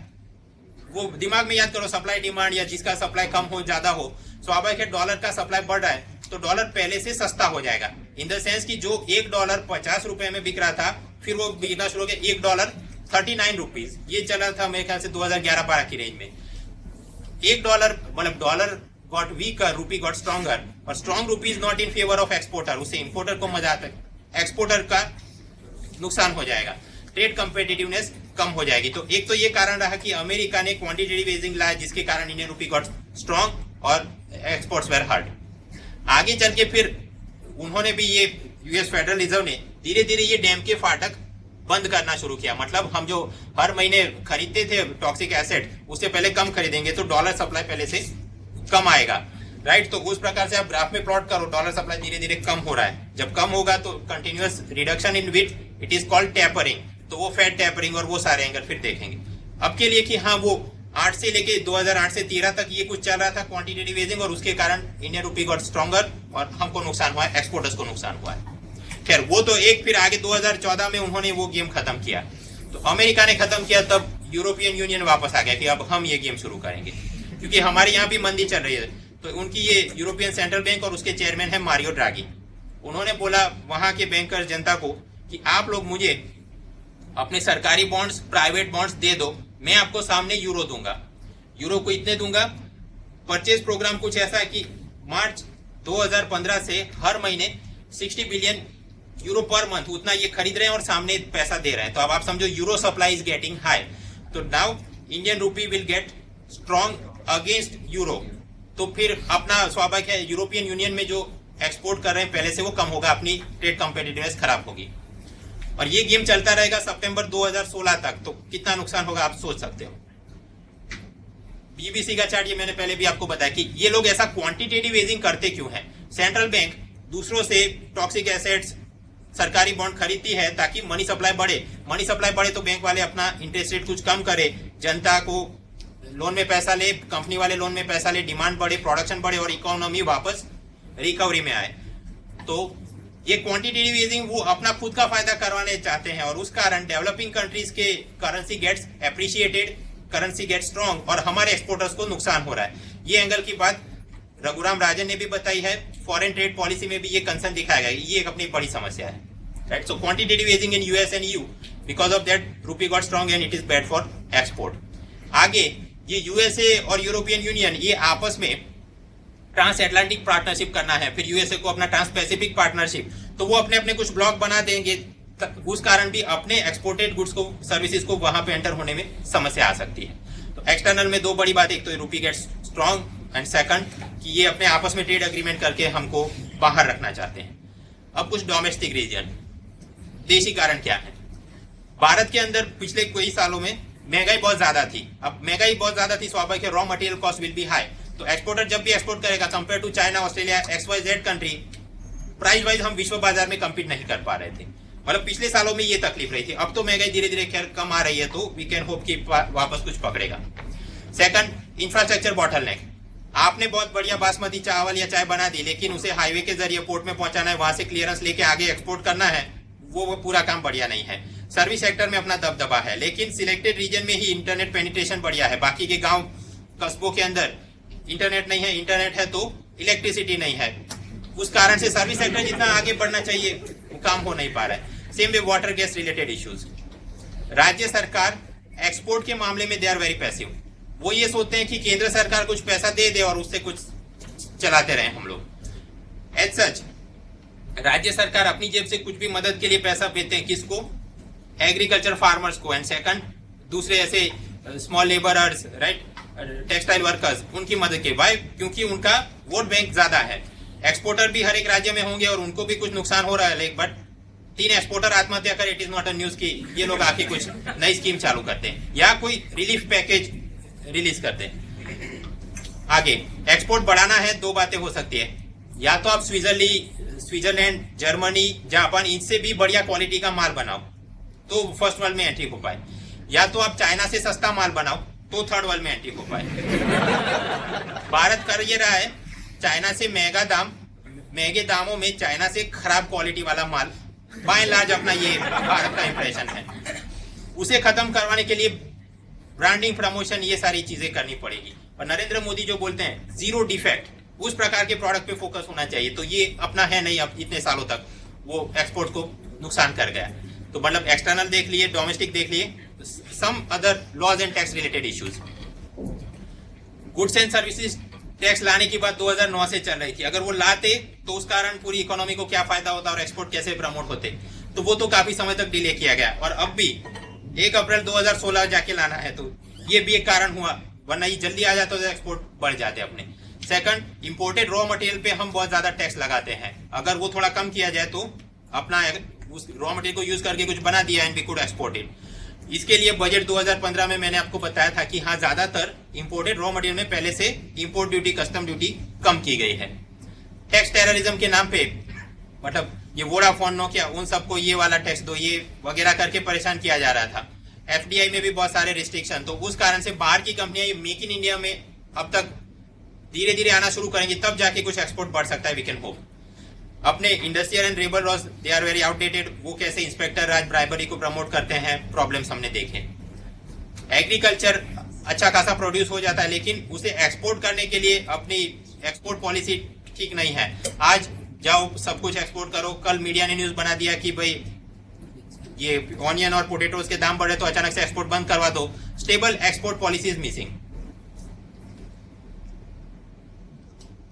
वो दिमाग में याद करो, सप्लाई डिमांड, या जिसका सप्लाई कम हो ज्यादा हो, स्वाभाविक है डॉलर का सप्लाई बढ़ रहा है, तो डॉलर पहले से सस्ता हो जाएगा। इन द सेंस कि जो $1 50 में बिक रहा था, फिर वो बिकना शुरू हो गया $1 ₹39। ये चला था मेरे ख्याल से 2011-12 की रेंज में। $1 मतलब डॉलर गॉट वीकर, रूपी गॉट स्ट्रॉन्गर, और स्ट्रॉन्ग रूपी is not in favour of exporter. उससे इंपोर्टर को मजा आता है, एक्सपोर्टर का नुकसान हो जाएगा, ट्रेड कंपेटिटिवनेस कम हो जाएगी। तो एक तो ये कारण रहा कि अमेरिका ने क्वांटिटेटिव एजिंग लाया, जिसके कारण इंडियन रूपी गॉट स्ट्रॉन्ग और एक्सपोर्ट्स वेर हर्ट। आगे चल के फिर उन्होंने भी, ये यूएस फेडरल रिजर्व ने धीरे धीरे ये डैम के फाटक बंद करना शुरू किया। मतलब हम जो हर महीने खरीदते थे टॉक्सिक एसेट, उससे पहले कम खरीदेंगे, तो डॉलर सप्लाई पहले से कम आएगा, राइट। तो उस प्रकार से आप ग्राफ में प्लॉट करो, डॉलर सप्लाई धीरे धीरे कम हो रहा है। जब कम होगा तो continuous reduction in it, it is called tapering. तो वो फेड टेपरिंग और वो सारे एंगल फिर देखेंगे। अब के लिए कि हाँ, वो 8 से लेके 2008 से 13 तक ये कुछ चल रहा था क्वांटिटेटिव एजिंग, और उसके कारण इंडियन रूपी गॉट स्ट्रॉन्गर और हमको नुकसान हुआ है, एक्सपोर्टर्स को नुकसान हुआ है। खैर वो तो एक, फिर आगे 2014 में उन्होंने वो गेम खत्म किया। तो अमेरिका ने खत्म किया, तब यूरोपियन यूनियन वापस आ गया कि अब हम ये गेम शुरू करेंगे, क्योंकि हमारे यहाँ भी मंदी चल रही है। तो उनकी ये यूरोपियन सेंट्रल बैंक और उसके चेयरमैन है मारियो ड्रागी, उन्होंने बोला वहां के बैंकर जनता को कि आप लोग मुझे अपने सरकारी बॉन्ड्स, प्राइवेट बॉन्ड्स दे दो, मैं आपको सामने यूरो दूंगा। यूरो को इतने दूंगा। परचेज प्रोग्राम कुछ ऐसा है कि मार्च 2015 से हर महीने 60 बिलियन यूरो पर मंथ, उतना ये खरीद रहे हैं और सामने पैसा दे रहे हैं। तो अब आप समझो euro supply is getting high. तो now Indian rupee will get strong against euro. तो फिर अपना स्वाभाविक है, यूरोपियन यूनियन में जो एक्सपोर्ट कर रहे हैं पहले से वो कम होगा, अपनी ट्रेड कंपेटिटिवनेस खराब होगी। और ये गेम चलता रहेगा सितंबर 2016 तक। तो कितना नुकसान होगा आप सोच सकते हो। BBC का चार्ट ये मैंने पहले भी आपको बताया कि ये लोग ऐसा क्वांटिटेटिव ईजिंग करते क्यों हैं। सेंट्रल बैंक दूसरों से टॉक्सिक एसेट्स सरकारी बॉन्ड खरीदती है ताकि मनी सप्लाई बढ़े तो बैंक वाले अपना इंटरेस्ट रेट कुछ कम करे, जनता को लोन में पैसा ले, कंपनी वाले लोन में पैसा ले, डिमांड बढ़े, प्रोडक्शन बढ़े और इकोनॉमी वापस रिकवरी में आए। तो ये क्वांटिटेटिव ईजिंग वो अपना खुद का फायदा करवाने चाहते हैं और उस कारण डेवलपिंग कंट्रीज के currency gets appreciated, currency get strong और हमारे एक्सपोर्टर्स को नुकसान हो रहा है। ये एंगल की बात रघुराम राजन ने भी बताई है। फॉरेन ट्रेड पॉलिसी में भी ये कंसर्न दिखाया गया, ये एक अपनी बड़ी समस्या है, right. So quantitative easing in US and EU, because of that rupee got strong and it is bad for export. आगे ये यूएसए और यूरोपियन यूनियन ये आपस में ट्रांस एटलांटिक पार्टनरशिप करना है, फिर यूएसए को अपना ट्रांस पैसिफिक पार्टनरशिप, तो वो अपने अपने कुछ ब्लॉक बना देंगे, उस कारण भी अपने एक्सपोर्टेड गुड्स को, सर्विसेज को वहां पे एंटर होने में समस्या आ सकती है। तो एक्सटर्नल में दो बड़ी बात, एक तो रूपी गेट्स स्ट्रॉन्ग एंड सेकंड कि ये अपने आपस में ट्रेड एग्रीमेंट करके हमको बाहर रखना चाहते हैं। अब कुछ डोमेस्टिक रीजन, देशी कारण क्या है। भारत के अंदर पिछले कई सालों में महंगाई बहुत ज्यादा थी। अब महंगाई बहुत ज्यादा थी, स्वाभाविक है raw material cost will be high. तो एक्सपोर्टर जब भी एक्सपोर्ट करेगा compare to China, Australia, XYZ country, price wise हम विश्व बाजार में कम्पीट नहीं कर पा रहे थे। मतलब पिछले सालों में ये तकलीफ रही थी। अब तो महंगाई धीरे धीरे खैर कम आ रही है, तो वी कैन होप कि वापस कुछ पकड़ेगा। Second, infrastructure bottleneck. आपने बहुत बढ़िया बासमती चावल या चाय बना दी, लेकिन उसे हाईवे के जरिए पोर्ट में पहुंचाना है, वहां से क्लियरेंस लेके आगे एक्सपोर्ट करना है, वो पूरा काम बढ़िया नहीं है। सर्विस सेक्टर में अपना दबदबा है, लेकिन सिलेक्टेड रीजन में ही इंटरनेट पेनिट्रेशन बढ़िया है। बाकी के गांव कस्बों के अंदर इंटरनेट नहीं है, इंटरनेट है तो इलेक्ट्रिसिटी नहीं है। उस कारण से सर्विस सेक्टर जितना आगे बढ़ना चाहिए वो काम हो नहीं पा रहा है। Same way water gas related issues. राज्य सरकार एक्सपोर्ट के मामले में दे आर वेरी पैसिव। वो ये सोचते हैं कि केंद्र सरकार कुछ पैसा दे दे और उससे कुछ चलाते रहे हम लोग। एज सच राज्य सरकार अपनी जेब से कुछ भी मदद के लिए पैसा देते हैं, किसको? एग्रीकल्चर फार्मर्स को, एंड सेकंड दूसरे ऐसे small labourers, right, textile workers, उनकी मदद के। वाई? क्योंकि उनका वोट बैंक ज्यादा है। एक्सपोर्टर भी हर एक राज्य में होंगे और उनको भी कुछ नुकसान हो रहा है, बट 3 एक्सपोर्टर आत्महत्या कर, it is not a news की ये लोग आके कुछ नई स्कीम चालू करते हैं या कोई रिलीफ पैकेज रिलीज करते हैं। आगे एक्सपोर्ट बढ़ाना है, दो बातें हो सकती है, या तो आप स्विट्जरलैंड, जर्मनी, जापान, इनसे भी बढ़िया क्वालिटी का माल बनाओ तो फर्स्ट वर्ल्ड में एंट्री हो पाए, या तो आप चाइना से सस्ता माल बनाओ तो थर्ड वर्ल्ड में एंट्री हो पाए। भारत कर ये रहा है, चाइना से महंगे दामों में चाइना से खराब क्वालिटी वाला माल, बाय एंड लार्ज अपना ये भारत का इंप्रेशन है। उसे खत्म करवाने के लिए ब्रांडिंग, प्रमोशन, ये सारी चीजें करनी पड़ेगी। और नरेंद्र मोदी जो बोलते हैं जीरो डिफेक्ट, उस प्रकार के प्रोडक्ट पे फोकस होना चाहिए। तो ये अपना है नहीं, अब इतने सालों तक वो एक्सपोर्ट को नुकसान कर गया। तो मतलब एक्सटर्नल देख लिए, डोमेस्टिक देख लिए, some other laws and tax related issues. Goods and services tax लाने की बात 2009 से चल रही थी। अगर वो लाते तो उस कारण पूरी इकोनॉमी को क्या फायदा होता और एक्सपोर्ट कैसे प्रमोट होते, तो वो तो काफी समय तक डिले किया गया। और अब भी 1 अप्रैल 2016 जाके लाना है, तो ये भी एक कारण हुआ, वरना ये जल्दी आ जाता तो एक्सपोर्ट बढ़ जाते अपने। सेकंड, इंपोर्टेड रॉ मटेरियल पे हम बहुत ज्यादा टैक्स लगाते हैं, अगर वो थोड़ा कम किया जाए तो अपना उस रॉ मटेरियल को यूज करके कुछ बना दिया and we could export it. इसके लिए बजट 2015 में मैंने आपको बताया था कि हाँ, ज्यादातर इंपोर्टेड रॉ मटेरियल में पहले से इंपोर्ट ड्यूटी, कस्टम ड्यूटी कम की गई है। टैक्स टेररिज्म के नाम पे मतलब ये वोडाफोन, नोकिया, उन सबको ये वाला टैक्स दो, ये वगैरह करके परेशान किया जा रहा था। FDI में भी बहुत सारे रिस्ट्रिक्शन, तो उस कारण से बाहर की कंपनियां मेक इन इंडिया में अब तक धीरे धीरे आना शुरू करेंगी, तब जाके कुछ एक्सपोर्ट बढ़ सकता है, वी कैन होप। अपने industrial and labour laws they are very outdated, वो कैसे इंस्पेक्टर राज, ब्राइबरी को प्रमोट करते हैं, प्रॉब्लम्स हमने देखे। एग्रीकल्चर अच्छा खासा प्रोड्यूस हो जाता है, लेकिन उसे एक्सपोर्ट करने के लिए अपनी एक्सपोर्ट पॉलिसी ठीक नहीं है। आज जाओ सब कुछ एक्सपोर्ट करो, कल मीडिया ने न्यूज बना दिया कि भाई ये ऑनियन और पोटेटोज के दाम बढ़े तो अचानक से एक्सपोर्ट बंद करवा दो। Stable export policy is missing.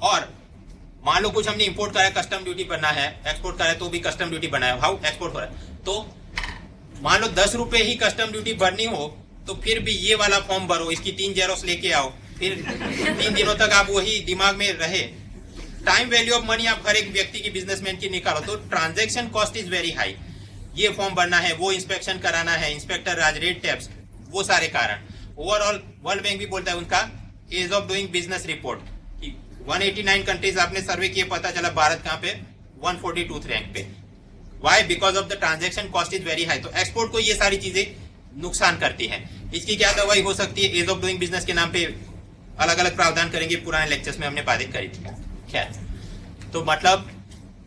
और मान लो कुछ हमने इंपोर्ट करा है, कस्टम ड्यूटी बनना है, एक्सपोर्ट करा है तो भी कस्टम ड्यूटी बना है, हाउ एक्सपोर्ट हो रहा है। तो मान लो 10 रुपए ही कस्टम ड्यूटी भरनी हो तो फिर भी ये वाला फॉर्म भरो, इसकी 3 जेरोक्स लेके आओ, फिर 3 दिनों तक आप वही दिमाग में रहे। टाइम वैल्यू ऑफ मनी आप हर एक व्यक्ति की, बिजनेसमैन की निकालो तो transaction cost is very high. ये फॉर्म भरना है, वो इंस्पेक्शन कराना है, इंस्पेक्टर राज, रेट टैक्स, वो सारे कारण। ओवरऑल वर्ल्ड बैंक भी बोलता है उनका ease of doing business report, 189 countries आपने सर्वे किए, पता चला भारत कहाँ पे 142 रैंक पे। Why? Because of the transaction cost is very high. तो एक्सपोर्ट को ये सारी चीजें नुकसान करती हैं। इसकी क्या दवाई हो सकती है? एज ऑफ डूइंग बिजनेस के नाम पे अलग अलग प्रावधान करेंगे, पुराने लेक्चर्स में हमने बातें करी थी। खैर, तो मतलब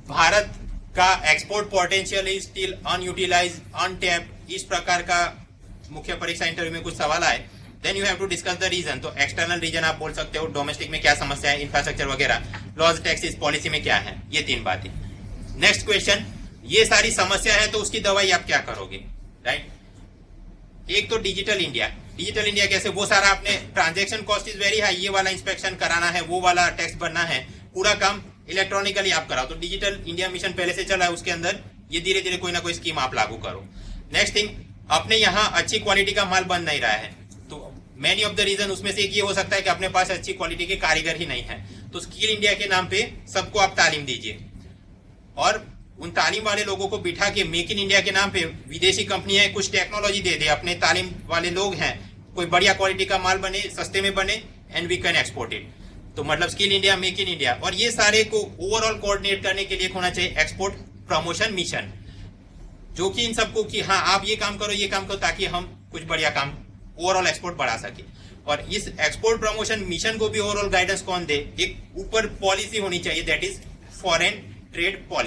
भारत का export potential is still unutilise, untapped, इस प्रकार का मुख्य परीक्षा इंटरव्यू में कुछ सवाल आए, then you have to discuss the reason. तो एक्सटर्नल रीजन आप बोल सकते हो, डोमेस्टिक में क्या समस्या है, इंफ्रास्ट्रक्चर वगैरह, लॉज, टैक्सेस, पॉलिसी में क्या है, ये 3 बातें। नेक्स्ट क्वेश्चन, ये सारी समस्या है तो उसकी दवाई आप क्या करोगे, राइट? एक तो डिजिटल इंडिया। डिजिटल इंडिया कैसे? वो सारा आपने transaction cost is very high, ये वाला इंस्पेक्शन कराना है, वो वाला टैक्स भरना है, पूरा काम इलेक्ट्रॉनिकली आप कराओ। तो डिजिटल इंडिया मिशन पहले से चला है, उसके अंदर ये धीरे धीरे कोई ना कोई स्कीम आप लागू करो। नेक्स्ट थिंग, अपने यहाँ अच्छी क्वालिटी का माल बन नहीं रहा है, तो मैनी ऑफ द रीजन उसमें से एक ये हो सकता है कि अपने पास अच्छी क्वालिटी के कारीगर ही नहीं है। तो स्किल इंडिया के नाम पे सबको आप तालीम दीजिए, और उन तालीम वाले लोगों को बिठा के मेक इन इंडिया के नाम पे विदेशी कंपनी है कुछ टेक्नोलॉजी दे दे, अपने तालीम वाले लोग हैं, कोई बढ़िया क्वालिटी का माल बने, सस्ते में बने, and we can export it. तो मतलब skill India, make in India, और ये सारे को ओवरऑल कोऑर्डिनेट करने के लिए होना चाहिए एक्सपोर्ट प्रमोशन मिशन, जो कि इन सबको कि हाँ आप ये काम करो, ये काम करो, ताकि हम कुछ बढ़िया काम ओवरऑल एक्सपोर्ट बढ़ा सके। और इस एक्सपोर्ट प्रमोशन मिशन को भी ओवरऑल गाइडेंस कौन दे? एक ऊपर पॉलिसी होनी चाहिए, that is foreign trade policy.